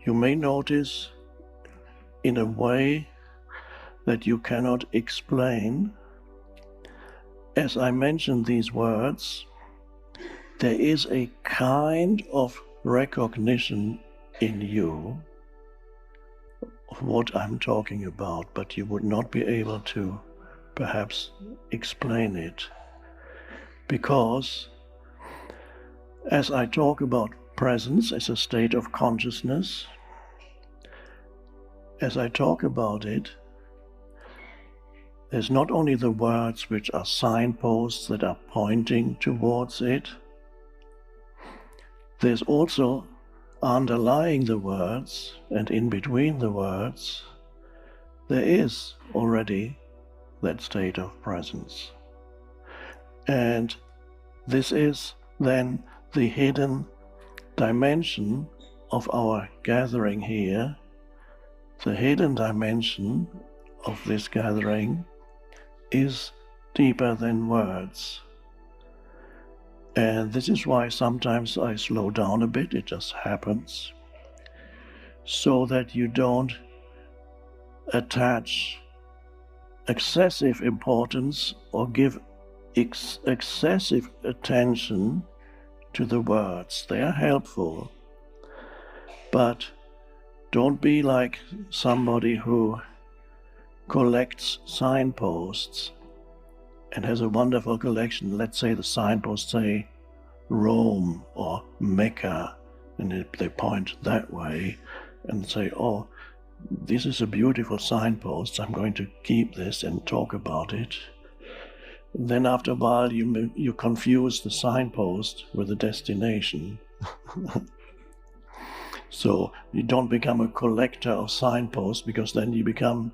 you may notice in a way that you cannot explain, as I mentioned these words, there is a kind of recognition in you of what I'm talking about, but you would not be able to perhaps explain it. Because as I talk about presence as a state of consciousness, as I talk about it, there's not only the words which are signposts that are pointing towards it, there's also underlying the words and in between the words, there is already that state of presence. And this is then the hidden dimension of our gathering here. The hidden dimension of this gathering is deeper than words. And this is why sometimes I slow down a bit, it just happens, so that you don't attach excessive importance or give excessive attention to the words. They are helpful, but don't be like somebody who collects signposts and has a wonderful collection. Let's say the signposts say Rome or Mecca, and they point that way and say, oh, this is a beautiful signpost, I'm going to keep this and talk about it. Then after a while you confuse the signpost with the destination. So you don't become a collector of signposts, because then you become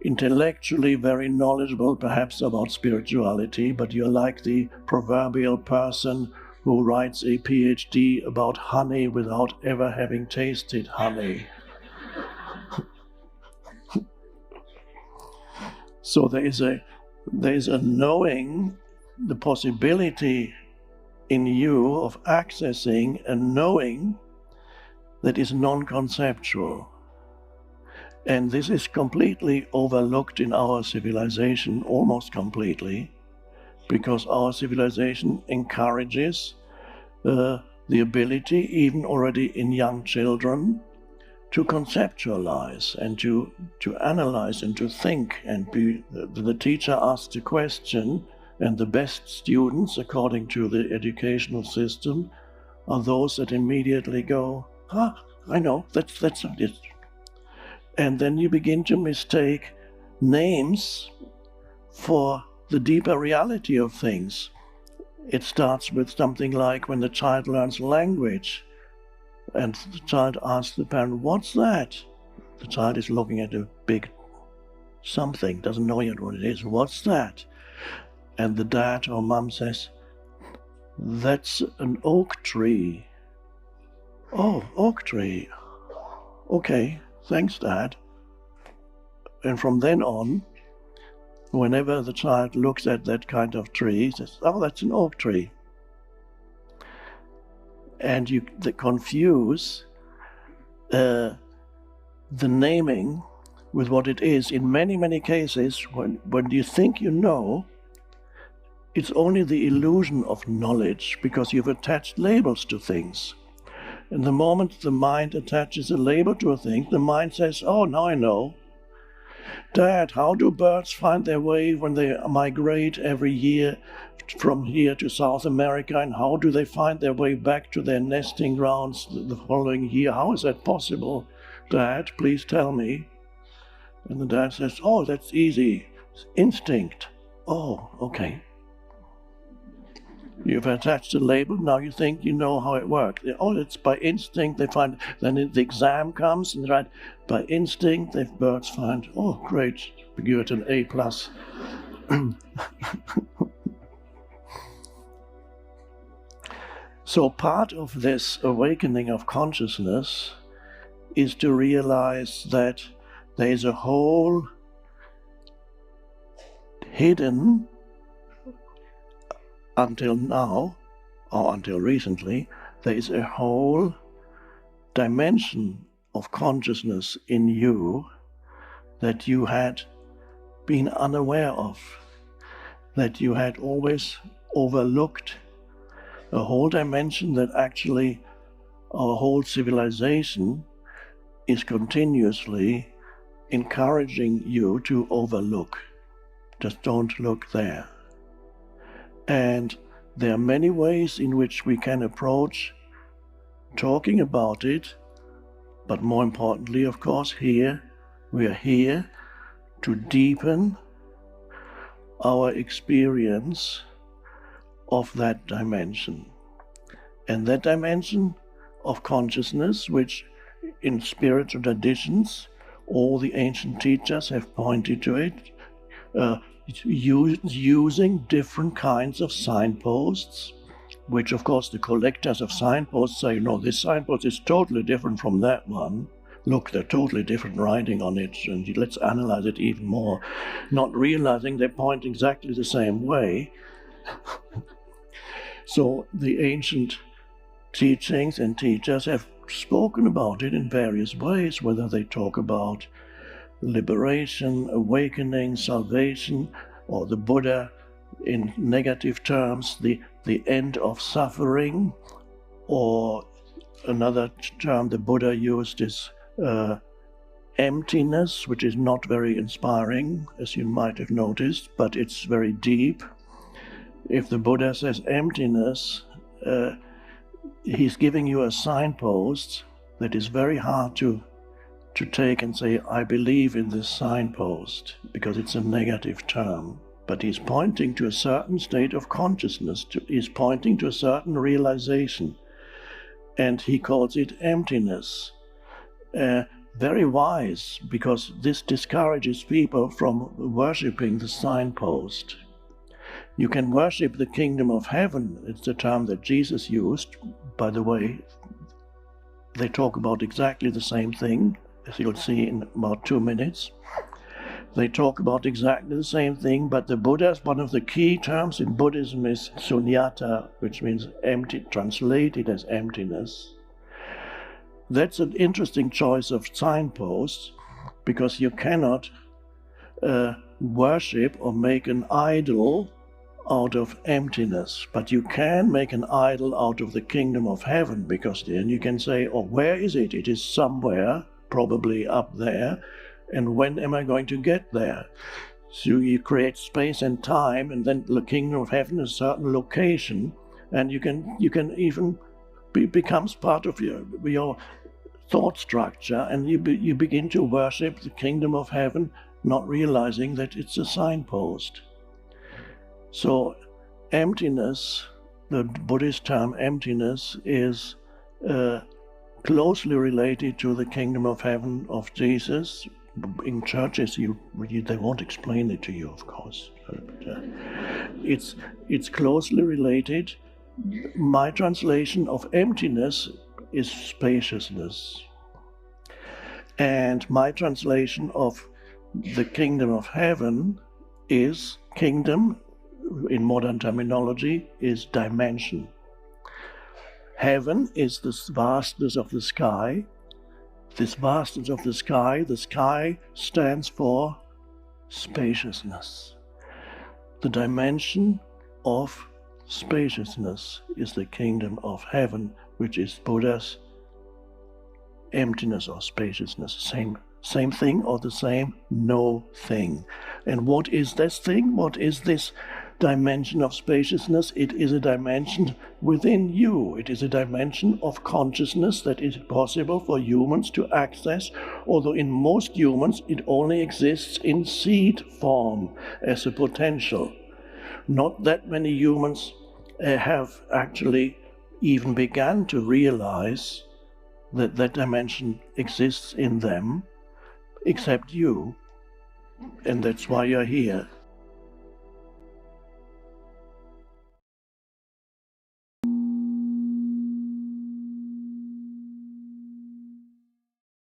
intellectually very knowledgeable, perhaps about spirituality, but you're like the proverbial person who writes a PhD about honey without ever having tasted honey. So there is a knowing, the possibility in you of accessing a knowing that is non-conceptual. And this is completely overlooked in our civilization, almost completely, because our civilization encourages the ability, even already in young children, to conceptualize and to analyze and to think. And the teacher asks a question, and the best students, according to the educational system, are those that immediately go, I know, that's not it. And then you begin to mistake names for the deeper reality of things. It starts with something like when the child learns language, and the child asks the parent, what's that? The child is looking at a big something, doesn't know yet what it is. What's that? And the dad or mom says, that's an oak tree. Oh, oak tree. Okay, thanks, Dad. And from then on, whenever the child looks at that kind of tree, he says, oh, that's an oak tree. And they confuse the naming with what it is. In many, many cases, when you think you know, it's only the illusion of knowledge, because you've attached labels to things. And the moment the mind attaches a label to a thing, the mind says, oh, now I know. Dad, how do birds find their way when they migrate every year from here to South America, and how do they find their way back to their nesting grounds the following year? How is that possible? Dad, please tell me. And the dad says, oh, that's easy. It's instinct. Oh, okay. You've attached a label, now you think you know how it works. Oh, it's by instinct they find. Then the exam comes, and right, by instinct the birds find, oh, great, you get an A+. So part of this awakening of consciousness is to realize that there is a whole hidden, until now, or until recently, there is a whole dimension of consciousness in you that you had been unaware of, that you had always overlooked, a whole dimension that actually our whole civilization is continuously encouraging you to overlook. Just don't look there. And there are many ways in which we can approach talking about it, but more importantly, of course, we are here to deepen our experience of that dimension. And that dimension of consciousness, which in spiritual traditions, all the ancient teachers have pointed to it, using different kinds of signposts, which of course the collectors of signposts say, no, this signpost is totally different from that one. Look, they're totally different writing on it, and let's analyze it even more, not realizing they point exactly the same way. So the ancient teachings and teachers have spoken about it in various ways, whether they talk about liberation, awakening, salvation, or the Buddha in negative terms, the end of suffering, or another term the Buddha used is emptiness, which is not very inspiring, as you might have noticed, but it's very deep. If the Buddha says emptiness, he's giving you a signpost that is very hard to take and say, I believe in this signpost, because it's a negative term. But he's pointing to a certain state of consciousness, he's pointing to a certain realization, and he calls it emptiness. Very wise, because this discourages people from worshipping the signpost. You can worship the kingdom of heaven. It's the term that Jesus used. By the way, they talk about exactly the same thing, as you'll see in about 2 minutes. They talk about exactly the same thing, but the Buddha's, one of the key terms in Buddhism is sunyata, which means empty, translated as emptiness. That's an interesting choice of signposts, because you cannot worship or make an idol out of emptiness, but you can make an idol out of the kingdom of heaven, because then you can say, oh, where is it? It is somewhere, probably up there, and when am I going to get there? So you create space and time, and then the kingdom of heaven is a certain location, and you can even becomes part of your thought structure, and you begin to worship the kingdom of heaven, not realizing that it's a signpost. So emptiness, the Buddhist term emptiness, is closely related to the kingdom of heaven of Jesus. In churches, they won't explain it to you, of course. But, it's closely related. My translation of emptiness is spaciousness, and my translation of the kingdom of heaven is kingdom. In modern terminology, is dimension. Heaven is the vastness of the sky. This vastness of the sky stands for spaciousness. The dimension of spaciousness is the kingdom of heaven, which is Buddha's emptiness or spaciousness. Same thing or the same? No thing. And what is this thing? What is this dimension of spaciousness? It is a dimension within you. It is a dimension of consciousness that is possible for humans to access, although in most humans it only exists in seed form as a potential. Not that many humans have actually even begun to realize that that dimension exists in them, except you, and that's why you're here.